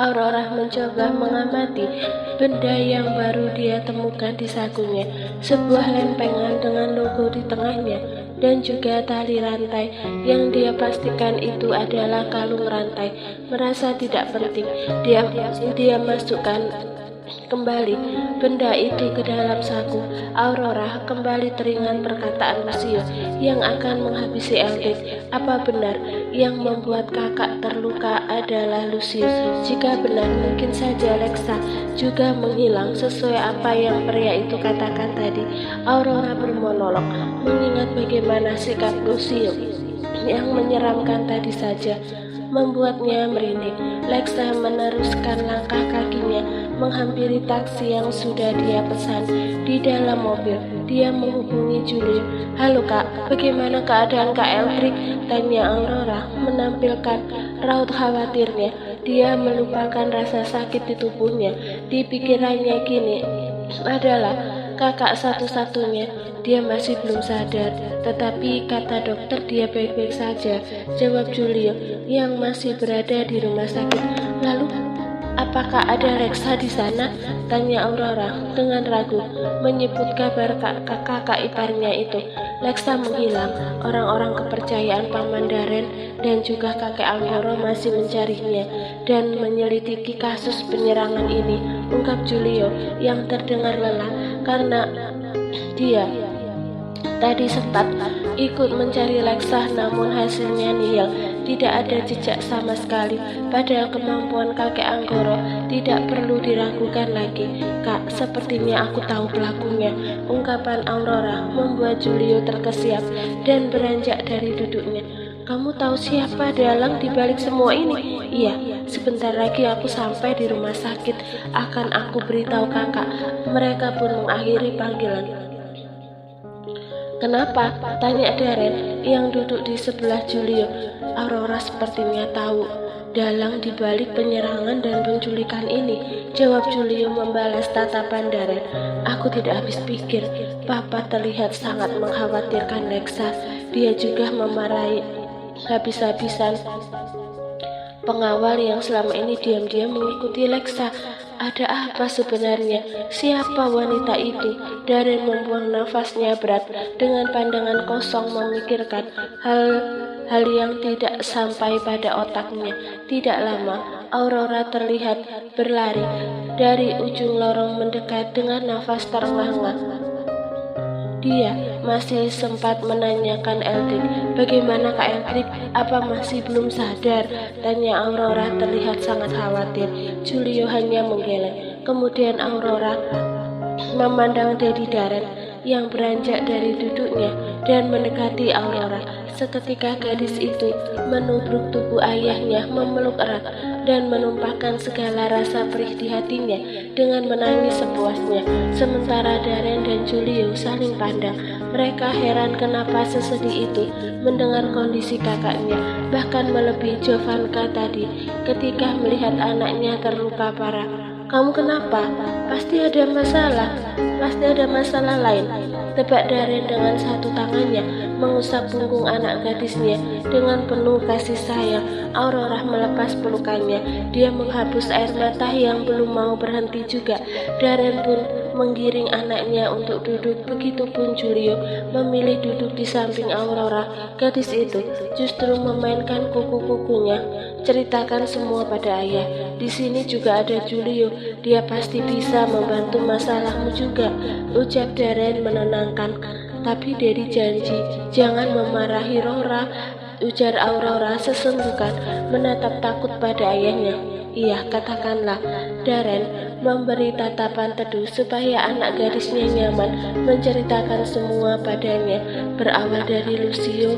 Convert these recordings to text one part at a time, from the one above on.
Aurora mencoba mengamati benda yang baru dia temukan di sakunya, sebuah lempengan dengan logo di tengahnya, dan juga tali rantai yang dia pastikan itu adalah kalung rantai. Merasa tidak penting, dia masukkan kembali benda itu ke dalam saku. Aurora kembali teringat perkataan Lucio yang akan menghabisi Eldred. Apa benar yang membuat kakak terluka adalah Lucio? Jika benar, mungkin saja Lexa juga menghilang sesuai apa yang pria itu katakan tadi. Aurora bermonolog, mengingat bagaimana sikap Lucio yang menyeramkan tadi saja membuatnya merinding. Lexa meneruskan langkah kakinya menghampiri taksi yang sudah dia pesan. Di dalam mobil, dia menghubungi Julie. "Halo kak, bagaimana keadaan kak Eldrick?" tanya Aurora menampilkan raut khawatirnya. Dia melupakan rasa sakit di tubuhnya. Di pikirannya kini adalah kakak satu-satunya. Dia masih belum sadar, tetapi kata dokter dia baik-baik saja, jawab Julio yang masih berada di rumah sakit. "Lalu, apakah ada Lexa di sana?" tanya Aurora dengan ragu, menyebut kabar kakak iparnya itu. "Lexa menghilang. Orang-orang kepercayaan Paman Darren dan juga kakek Angkoro masih mencarinya dan menyelidiki kasus penyerangan ini," ungkap Julio yang terdengar lelah karena dia tadi sempat ikut mencari Lexa, namun hasilnya nihil. Tidak ada jejak sama sekali. Padahal kemampuan kakek Anggoro tidak perlu diragukan lagi. "Kak, sepertinya aku tahu pelakunya." Ungkapan Aurora membuat Julio terkesiap dan beranjak dari duduknya. "Kamu tahu siapa dalang di balik semua ini?" "Iya, sebentar lagi aku sampai di rumah sakit. Akan aku beritahu kakak." Mereka pun mengakhiri panggilan. "Kenapa?" tanya Darren yang duduk di sebelah Julio. "Aurora sepertinya tahu dalang di balik penyerangan dan penculikan ini," jawab Julio membalas tatapan Darren. "Aku tidak habis pikir. Papa terlihat sangat mengkhawatirkan Lexa. Dia juga memarahi habis-habisan pengawal yang selama ini diam-diam mengikuti Lexa. Ada apa sebenarnya? Siapa wanita itu?" Darren membuang nafasnya berat dengan pandangan kosong memikirkan hal yang tidak sampai pada otaknya. Tidak lama, Aurora terlihat berlari dari ujung lorong mendekat dengan nafas terengah-engah. Dia masih sempat menanyakan Eldrick. "Bagaimana Kak Eldrick? Apa masih belum sadar?" tanya Aurora terlihat sangat khawatir. Julio hanya menggeleng. Kemudian Aurora memandang Daddy Darren yang beranjak dari duduknya dan mendekati Aurora. Seketika gadis itu menubruk tubuh ayahnya, memeluk erat dan menumpahkan segala rasa perih di hatinya dengan menangis sepuasnya. Sementara Darren dan Julio saling pandang. Mereka heran kenapa sesedih itu mendengar kondisi kakaknya, bahkan melebihi Jovanka tadi ketika melihat anaknya terluka parah. "Kamu kenapa? Pasti ada masalah lain," tebak Darren dengan satu tangannya mengusap punggung anak gadisnya dengan penuh kasih sayang. Aurora melepas pelukannya. Dia menghapus air mata yang belum mau berhenti juga. Darren pun menggiring anaknya untuk duduk. Begitupun Julio memilih duduk di samping Aurora. Gadis itu justru memainkan kuku-kukunya. "Ceritakan semua pada ayah. Di sini juga ada Julio. Dia pasti bisa membantu masalahmu juga," ucap Darren menenangkan. "Tapi Daddy janji jangan memarahi Rora," ujar Aurora sesenggukan menatap takut pada ayahnya. "Iya, katakanlah." Darren memberi tatapan teduh supaya anak gadisnya nyaman menceritakan semua padanya, berawal dari Lucio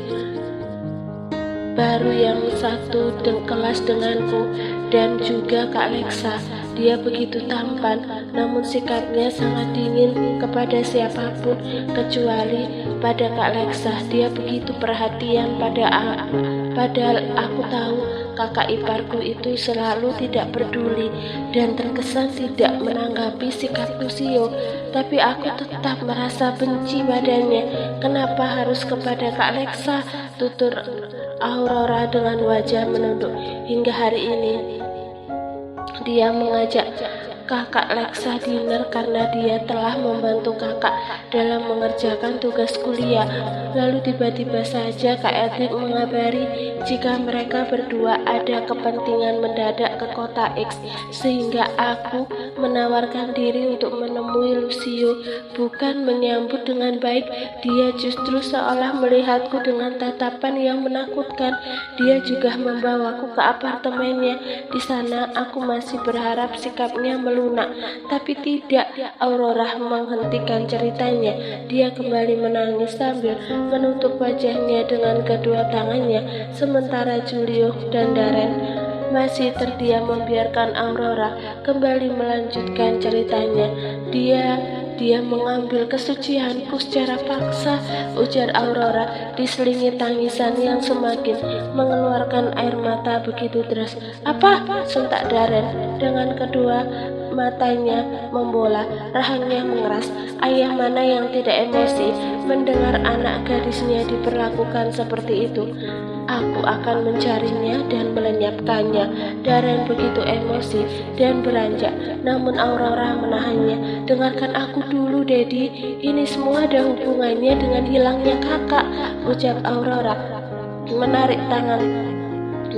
baru yang satu kelas denganku dan juga Kak Lexa. Dia begitu tampan, namun sikapnya sangat dingin kepada siapapun kecuali pada Kak Lexa. Dia begitu perhatian padahal aku tahu kakak iparku itu selalu tidak peduli dan terkesan tidak menanggapi sikap Lucio. Tapi aku tetap merasa benci padanya. Kenapa harus kepada Kak Lexa? Tutur Aurora dengan wajah menunduk. Hingga hari ini Dia mengajak kakak Lexa dinner karena dia telah membantu kakak dalam mengerjakan tugas kuliah. Lalu tiba-tiba saja Kak Edric mengabari jika mereka berdua ada kepentingan mendadak ke kota X, sehingga aku menawarkan diri untuk menemui Lucio. Bukan menyambut dengan baik, dia justru seolah melihatku dengan tatapan yang menakutkan. Dia juga membawaku ke apartemennya. Di sana aku masih berharap sikapnya melunak, tapi tidak. Aurora menghentikan ceritanya. Dia kembali menangis sambil menutup wajahnya dengan kedua tangannya, sementara Julio dan Darren masih terdiam membiarkan Aurora kembali melanjutkan ceritanya. Dia mengambil kesucianku secara paksa, ujar Aurora diselingi tangisan yang semakin mengeluarkan air mata begitu deras. Apa? Sentak Darren dengan kedua matanya membola, rahangnya mengeras. Ayah mana yang tidak emosi mendengar anak gadisnya diperlakukan seperti itu? Aku akan mencarinya dan melenyapkannya. Darren begitu emosi dan beranjak, namun Aurora menahannya. Dengarkan aku dulu, Daddy. Ini semua ada hubungannya dengan hilangnya kakak, ucap Aurora menarik tangan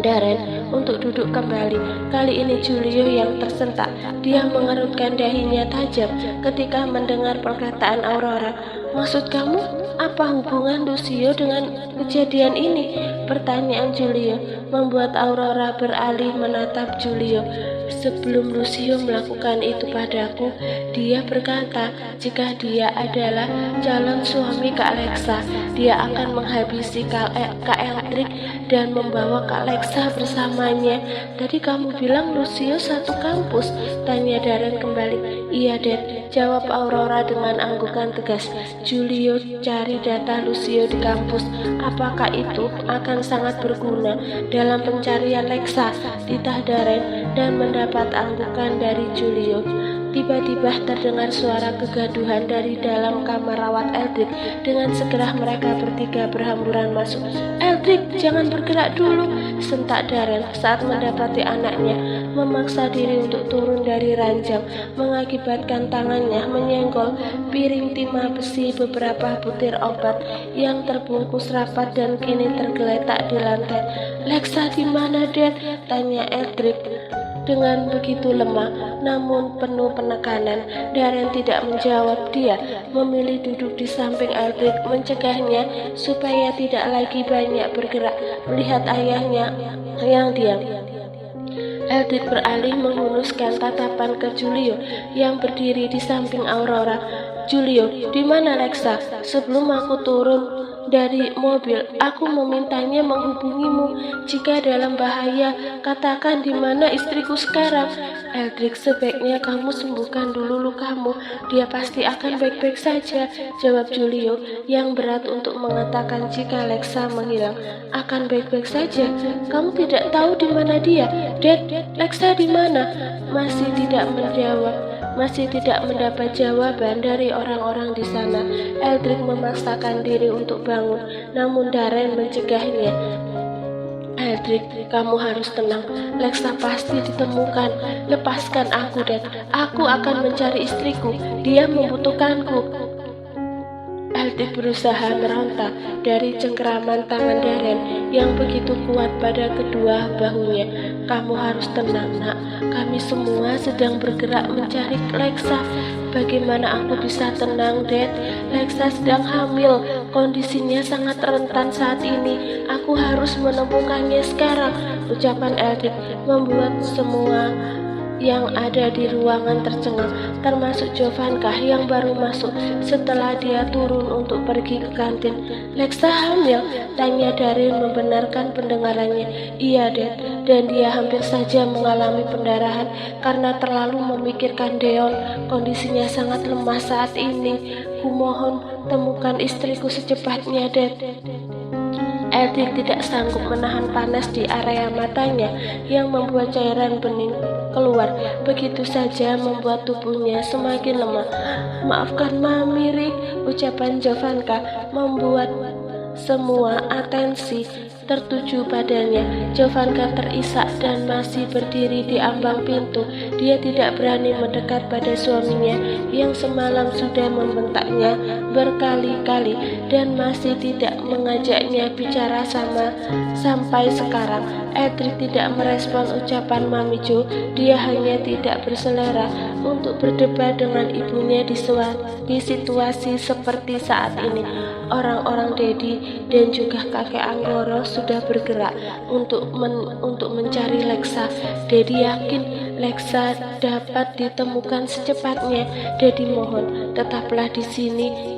Darren untuk duduk kembali. Kali ini Julio yang tersentak. Dia mengerutkan dahinya tajam ketika mendengar perkataan Aurora. Maksud kamu, apa hubungan Lucio dengan kejadian ini? Pertanyaan Julio membuat Aurora beralih menatap Julio. Sebelum Lucio melakukan itu padaku, dia berkata jika dia adalah calon suami Kak Lexa, dia akan menghabisi Kak Edric dan membawa Kak Lexa bersamanya. Tadi kamu bilang Lucio satu kampus? Tanya Darren kembali. Iya, Dad, jawab Aurora dengan anggukan tegas. Julio cari data Lucio di kampus. Apakah itu akan sangat berguna dalam pencarian Lexa? Titah Darren dan mendapat anggukan dari Julio. Tiba-tiba terdengar suara kegaduhan dari dalam kamar rawat Edric. Dengan segera mereka bertiga berhamburan masuk. Edric, jangan bergerak dulu, sentak Darren saat mendapati anaknya memaksa diri untuk turun dari ranjang, mengakibatkan tangannya menyenggol piring timah besi beberapa butir obat yang terbungkus rapat dan kini tergeletak di lantai. Lexa di mana, Dad? Tanya Edric dengan begitu lemah namun penuh penekanan. Darren tidak menjawab. Dia memilih duduk di samping Edric, mencegahnya supaya tidak lagi banyak bergerak melihat ayahnya yang diam. Edric beralih menghunuskan tatapan ke Julio yang berdiri di samping Aurora. Julio, di mana Lexa? Sebelum aku turun dari mobil, aku memintanya menghubungimu. Jika dalam bahaya, katakan di mana istriku sekarang. Edric, sebaiknya kamu sembuhkan dulu lukamu. Dia pasti akan baik-baik saja, jawab Julio yang berat untuk mengatakan jika Lexa menghilang. Akan baik-baik saja? Kamu tidak tahu di mana dia? Dad, Lexa di mana? Masih tidak mendapat jawaban dari orang-orang di sana. Edric memaksakan diri untuk bangun, namun Darren mencegahnya. Edric, kamu harus tenang. Lexa pasti ditemukan. Lepaskan aku, Dad. Aku akan mencari istriku. Dia membutuhkanku. Edric berusaha meronta dari cengkeraman tangan Darren yang begitu kuat pada kedua bahunya. Kamu harus tenang, nak. Kami semua sedang bergerak mencari Lexa. Bagaimana aku bisa tenang, Dad? Lexa sedang hamil. Kondisinya sangat rentan saat ini. Aku harus menemukannya sekarang. Ucapan Edric membuat semua yang ada di ruangan tercengang, termasuk Jovanka yang baru masuk setelah dia turun untuk pergi ke kantin. Lexa hamil? Tanya Darren membenarkan pendengarannya. Iya, Dad, dan dia hampir saja mengalami pendarahan karena terlalu memikirkan Deon. Kondisinya sangat lemah saat ini. Kumohon temukan istriku secepatnya, Dad. Edric tidak sanggup menahan panas di area matanya yang membuat cairan bening keluar begitu saja, membuat tubuhnya semakin lemah. Maafkan Mami, Rick, ucapan Jovanka membuat semua atensi tertuju padanya. Jovanka terisak dan masih berdiri di ambang pintu. Dia tidak berani mendekat pada suaminya yang semalam sudah membentaknya berkali-kali dan masih tidak mengajaknya bicara sampai sekarang. Edric tidak merespon ucapan Mami Jo. Dia hanya tidak berselera untuk berdebat dengan ibunya di situasi seperti saat ini. Orang-orang Dedi dan juga kakek Anggoro sudah bergerak untuk mencari Lexa. Dedi yakin Lexa dapat ditemukan secepatnya. Dedi mohon, tetaplah di sini.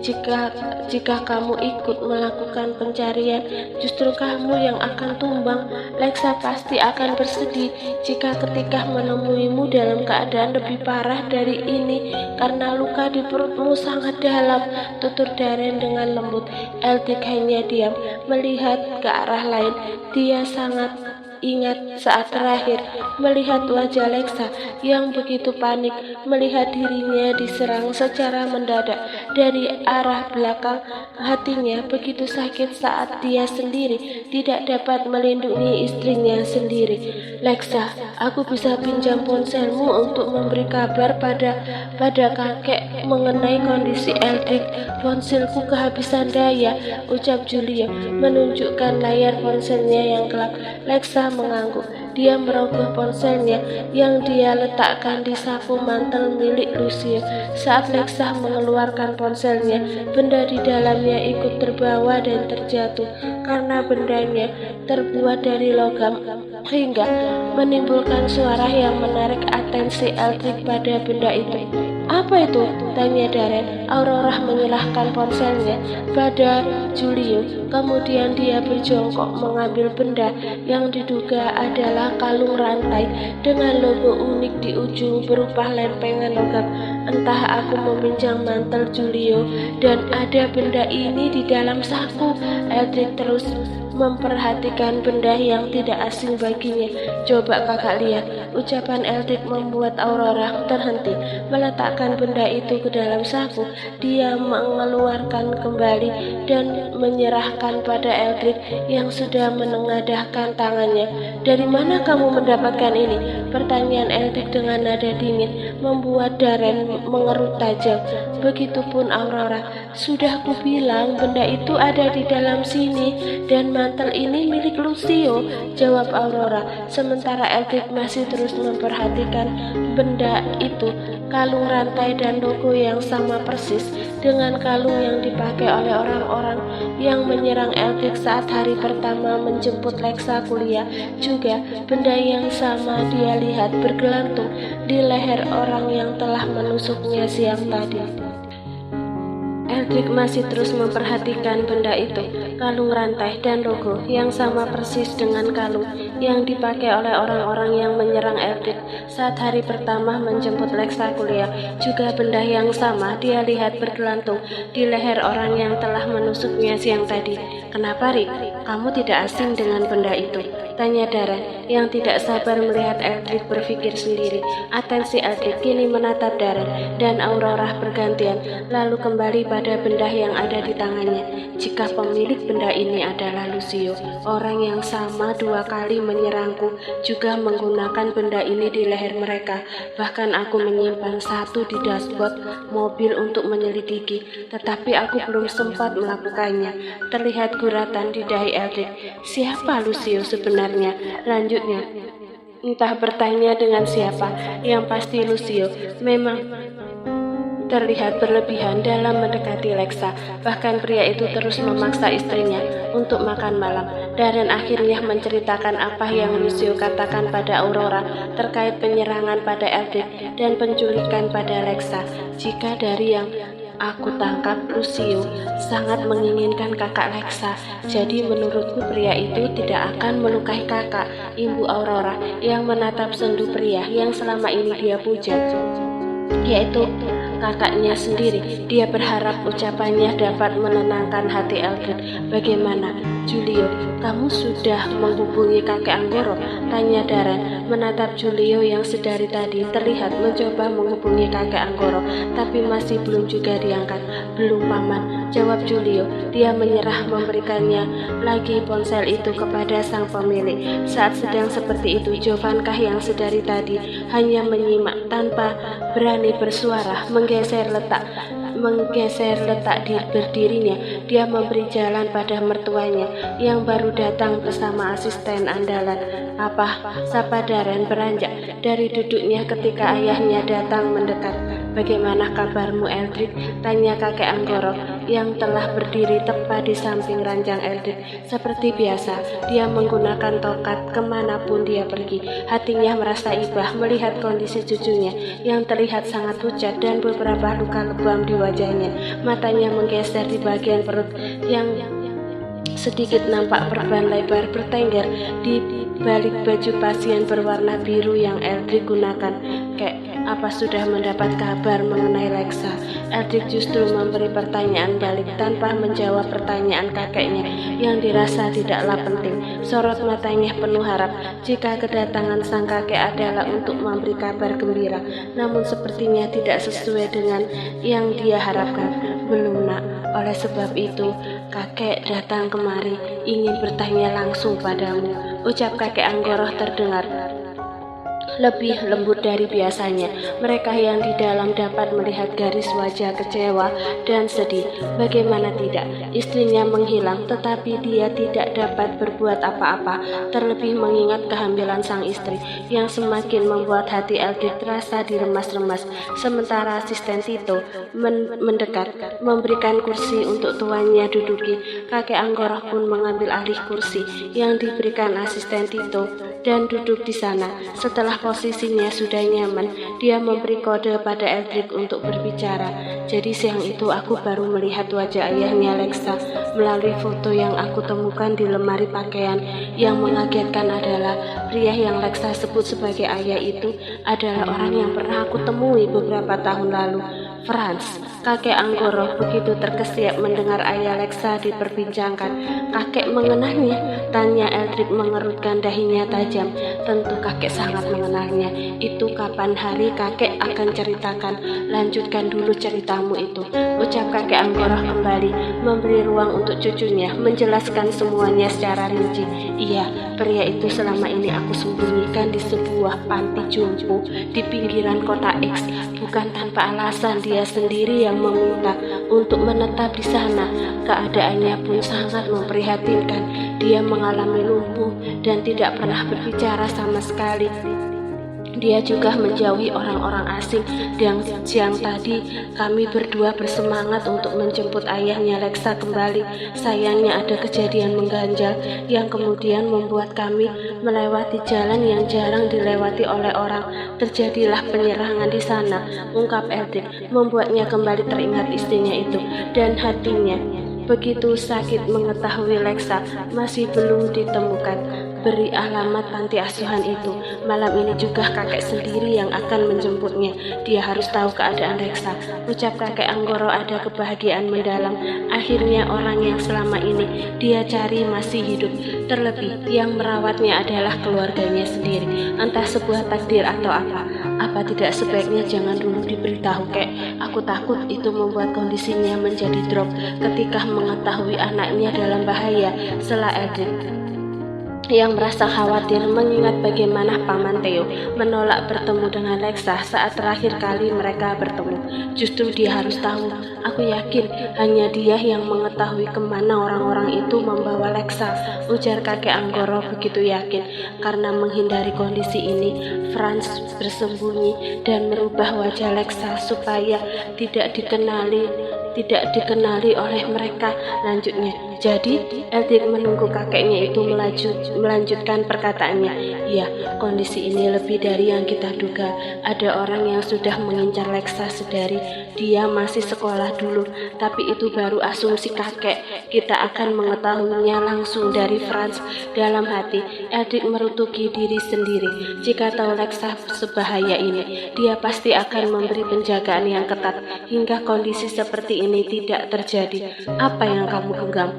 Jika kamu ikut melakukan pencarian, justru kamu yang akan tumbang. Lexa pasti akan bersedih jika ketika menemuimu dalam keadaan lebih parah dari ini karena luka di perutmu sangat dalam, tutur Darren dengan lembut. Edric hanya diam, melihat ke arah lain. Dia sangat ingat saat terakhir melihat wajah Lexa yang begitu panik melihat dirinya diserang secara mendadak dari arah belakang. Hatinya begitu sakit saat dia sendiri tidak dapat melindungi istrinya sendiri. Lexa, aku bisa pinjam ponselmu untuk memberi kabar pada kakek mengenai kondisi Edric. Ponselku kehabisan daya, ucap Julia menunjukkan layar ponselnya yang gelap. Lexa mengangguk. Dia merogoh ponselnya yang dia letakkan di saku mantel milik Lucio. Saat Lexa mengeluarkan ponselnya, benda di dalamnya ikut terbawa dan terjatuh karena bendanya terbuat dari logam hingga menimbulkan suara yang menarik atensi Edric pada benda itu. Apa itu? Tanya Darren. Aurora menyerahkan ponselnya pada Julio. Kemudian dia berjongkok mengambil benda yang diduga adalah kalung rantai dengan logo unik di ujung berupa lempengan logam. Entah aku meminjam mantel Julio dan ada benda ini di dalam saku. Edric terus memperhatikan benda yang tidak asing baginya. Coba kakak lihat. Ucapan Edric membuat Aurora terhenti. Meletakkan benda itu ke dalam saku, dia mengeluarkan kembali dan menyerahkan pada Edric yang sudah menengadahkan tangannya. Dari mana kamu mendapatkan ini? Pertanyaan Edric dengan nada dingin membuat Darren mengerut tajam. Begitupun Aurora. Sudah kubilang benda itu ada di dalam sini dan mantel ini milik Lucio, jawab Aurora. Sementara Edric masih terus memperhatikan benda itu. Kalung rantai dan logo yang sama persis dengan kalung yang dipakai oleh orang-orang yang menyerang Edric saat hari pertama menjemput Lexa kuliah. Juga benda yang sama dia lihat bergelantung di leher orang yang telah menusuknya siang tadi. Edric masih terus memperhatikan benda itu, kalung rantai dan logo yang sama persis dengan kalung yang dipakai oleh orang-orang yang menyerang Edric saat hari pertama menjemput Lexa kuliah. Juga benda yang sama dia lihat bergelantung di leher orang yang telah menusuknya siang tadi. Kenapa, Rick? Kamu tidak asing dengan benda itu? Tanya Darren yang tidak sabar melihat Edric berpikir sendiri. Atensi Edric kini menatap Darren dan Aurora bergantian, lalu kembali pada benda yang ada di tangannya. Jika pemilik benda ini adalah Lucio, orang yang sama 2 kali menyerangku juga menggunakan benda ini di leher mereka. Bahkan aku menyimpan satu di dashboard mobil untuk menyelidiki, tetapi aku belum sempat melakukannya. Terlihat guratan di dahi Edric. Siapa Lucio sebenarnya? Lanjutnya, entah bertanya dengan siapa, yang pasti Lucio memang terlihat berlebihan dalam mendekati Lexa. Bahkan pria itu terus memaksa istrinya untuk makan malam. Darren akhirnya menceritakan apa yang Lucio katakan pada Aurora terkait penyerangan pada Edric dan penculikan pada Lexa. Jika dari yang aku tangkap, Lucio sangat menginginkan kakak Lexa. Jadi menurutku pria itu tidak akan melukai kakak, Ibu Aurora yang menatap sendu pria yang selama ini dia puja, yaitu kakaknya sendiri. Dia berharap ucapannya dapat menenangkan hati Edric. Bagaimana, Julio? Kamu sudah menghubungi kakek Anggoro? Tanya Darren menatap Julio yang sedari tadi terlihat mencoba menghubungi kakek Anggoro, tapi masih belum juga diangkat. Belum, Paman. jawab Julio. Dia menyerah memberikannya lagi ponsel itu kepada sang pemilik. Saat sedang seperti itu, Jovankah yang sedari tadi hanya menyimak tanpa berani bersuara menggeser letak berdirinya. Dia memberi jalan pada mertuanya yang baru datang bersama asisten andalan. "Apa?" sapa Darren beranjak dari duduknya ketika ayahnya datang mendekat. "Bagaimana kabarmu, Eldrick?" tanya kakek Anggoro yang telah berdiri tepat di samping ranjang Eldrick. Seperti biasa, dia menggunakan tongkat kemanapun dia pergi. Hatinya merasa ibah melihat kondisi cucunya yang terlihat sangat pucat dan beberapa luka lebam di wajahnya. Matanya menggeser di bagian perut yang sedikit nampak perban lebar bertengger di balik baju pasien berwarna biru yang Eldrick gunakan. "Kek, apa sudah mendapat kabar mengenai Lexa?" Eldrick justru memberi pertanyaan balik tanpa menjawab pertanyaan kakeknya yang dirasa tidaklah penting. Sorot matanya penuh harap jika kedatangan sang kakek adalah untuk memberi kabar gembira, namun sepertinya tidak sesuai dengan yang dia harapkan. "Belum, Nak. Oleh sebab itu, kakek datang kemari ingin bertanya langsung padamu," ucap kakek Anggoro terdengar lebih lembut dari biasanya. Mereka yang di dalam dapat melihat garis wajah kecewa dan sedih. Bagaimana tidak, istrinya menghilang, tetapi dia tidak dapat berbuat apa-apa, terlebih mengingat kehamilan sang istri yang semakin membuat hati Eldrick terasa diremas-remas. Sementara asisten Tito mendekat, memberikan kursi untuk tuannya duduki. Kakek Anggoro pun mengambil alih kursi yang diberikan asisten Tito dan duduk di sana. Setelah posisinya sudah nyaman, dia memberi kode pada Eldrick untuk berbicara. "Jadi siang itu aku baru melihat wajah ayahnya Lexa melalui foto yang aku temukan di lemari pakaian. Yang mengagetkan adalah pria yang Lexa sebut sebagai ayah itu adalah orang yang pernah aku temui beberapa tahun lalu, Franz." Kakek Anggoro begitu terkesiap mendengar ayah Lexa diperbincangkan. "Kakek mengenalnya?" tanya Eldrick mengerutkan dahinya tajam. "Tentu kakek sangat mengenalnya. Itu kapan hari kakek akan ceritakan. Lanjutkan dulu ceritamu itu," ucap kakek Anggoro kembali, memberi ruang untuk cucunya menjelaskan semuanya secara rinci. "Iya, pria itu selama ini aku sembunyikan di sebuah panti jompo di pinggiran kota X. Bukan tanpa alasan, dia sendiri yang meminta untuk menetap di sana. Keadaannya pun sangat memprihatinkan. Dia mengalami lumpuh dan tidak pernah berbicara sama sekali. Dia juga menjauhi orang-orang asing dan siang tadi kami berdua bersemangat untuk menjemput ayahnya Lexa kembali. Sayangnya ada kejadian mengganjal yang kemudian membuat kami melewati jalan yang jarang dilewati oleh orang. Terjadilah penyerangan di sana," ungkap Eldrick, membuatnya kembali teringat istrinya itu dan hatinya begitu sakit mengetahui Lexa masih belum ditemukan. "Beri alamat panti asuhan itu. Malam ini juga kakek sendiri yang akan menjemputnya. Dia harus tahu keadaan Lexa," ucap kakek Anggoro ada kebahagiaan mendalam. Akhirnya orang yang selama ini dia cari masih hidup. Terlebih yang merawatnya adalah keluarganya sendiri. Entah sebuah takdir atau apa. "Apa tidak sebaiknya jangan dulu diberitahu, Kek? Aku takut itu membuat kondisinya menjadi drop ketika mengetahui anaknya dalam bahaya," sela Eldrick yang merasa khawatir mengingat bagaimana Paman Theo menolak bertemu dengan Lexa saat terakhir kali mereka bertemu. "Justru dia harus tahu. Aku yakin hanya dia yang mengetahui kemana orang-orang itu membawa Lexa," ujar kakek Anggoro begitu yakin. Karena menghindari kondisi ini, Franz bersembunyi dan merubah wajah Lexa supaya tidak dikenali oleh mereka. Lanjutnya, "Jadi Eldrick menunggu kakeknya itu melanjutkan perkataannya. Ya, kondisi ini lebih dari yang kita duga. Ada orang yang sudah mengincar Lexa sedari dia masih sekolah dulu. Tapi itu baru asumsi kakek. Kita akan mengetahuinya langsung dari Franz." Dalam hati, Eldrick merutuki diri sendiri. Jika tahu Lexa sebahaya ini, dia pasti akan memberi penjagaan yang ketat hingga kondisi seperti ini tidak terjadi. "Apa yang kamu genggam?"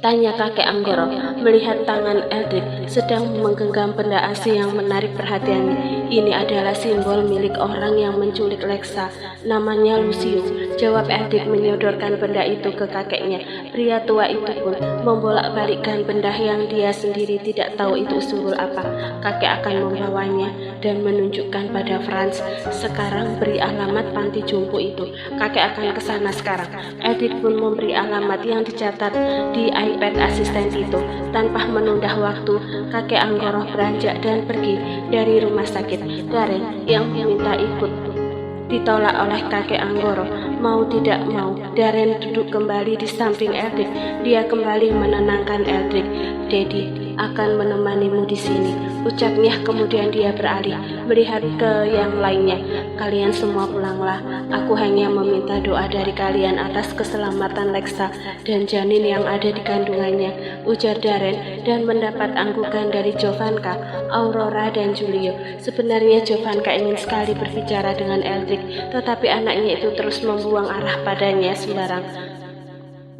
Tanya kakek Anggoro, melihat tangan Eldrik sedang menggenggam benda asing yang menarik perhatiannya. Ini adalah simbol milik orang yang menculik Lexa. Namanya Lucio. Jawab Eldrik menyodorkan benda itu ke kakeknya. Pria tua itu pun membolak-balikkan benda yang dia sendiri tidak tahu itu simbol apa. Kakek akan membawanya dan menunjukkan pada Franz. Sekarang beri alamat panti jompo itu. Kakek akan ke sana sekarang. Eldrik pun memberi alamat yang dicatat di iPad asisten itu. Tanpa menunda waktu, kakek Anggoro beranjak dan pergi dari rumah sakit. Darren yang meminta ikut ditolak oleh kakek Anggoro. Mau tidak mau, Darren duduk kembali di samping Eldrik. Dia kembali menenangkan Eldrik. "Daddy akan menemanimu di sini," ucapnya. Kemudian dia beralih melihat ke yang lainnya. "Kalian semua pulanglah. Aku hanya meminta doa dari kalian atas keselamatan Lexa dan janin yang ada di kandungannya," ujar Darren, dan mendapat anggukan dari Jovanka, Aurora, dan Julio. Sebenarnya Jovanka ingin sekali berbicara dengan Eldrik, tetapi anaknya itu terus membuang arah padanya sembarang.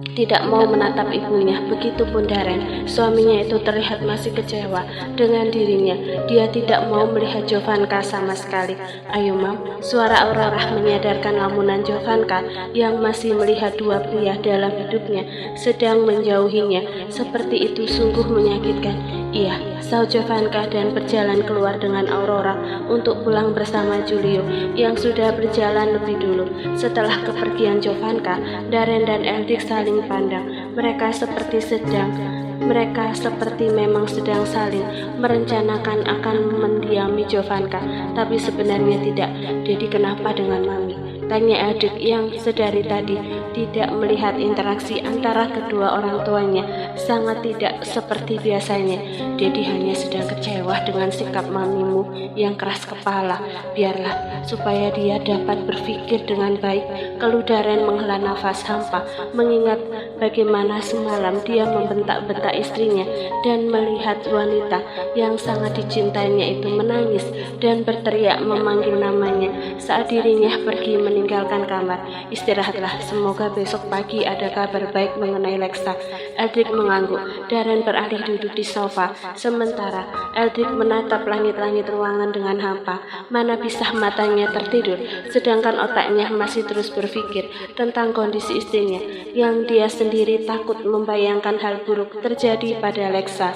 Tidak mau menatap ibunya. Begitupun Darren, suaminya itu terlihat masih kecewa dengan dirinya. Dia tidak mau melihat Jovanka sama sekali. "Ayo, Mam," suara Aurora menyadarkan lamunan Jovanka yang masih melihat dua pria dalam hidupnya sedang menjauhinya. Seperti itu sungguh menyakitkan. "Iya," sahut Jovanka dan berjalan keluar dengan Aurora untuk pulang bersama Julio yang sudah berjalan lebih dulu. Setelah kepergian Jovanka, Darren dan Eldrik saling pandang. Mereka seperti memang sedang saling merencanakan akan mendiami Jovanka, tapi sebenarnya tidak. "Jadi kenapa dengan Mami?" tanya Eldrik yang sedari tadi tidak melihat interaksi antara kedua orang tuanya. Sangat tidak seperti biasanya. "Dedi hanya sedang kecewa dengan sikap mamimu yang keras kepala. Biarlah, supaya dia dapat berpikir dengan baik," keluh Darren menghela nafas hampa, mengingat bagaimana semalam dia membentak-bentak istrinya dan melihat wanita yang sangat dicintainya itu menangis dan berteriak memanggil namanya saat dirinya pergi meninggalkan kamar. "Istirahatlah, semoga besok pagi ada kabar baik mengenai Lexa." Eldrik mengangguk. Darren beralih duduk di sofa, sementara Eldrik menatap langit-langit ruangan dengan hampa. Mana bisa matanya tertidur, sedangkan otaknya masih terus berpikir tentang kondisi istrinya yang dia sendiri takut membayangkan hal buruk terjadi pada Lexa.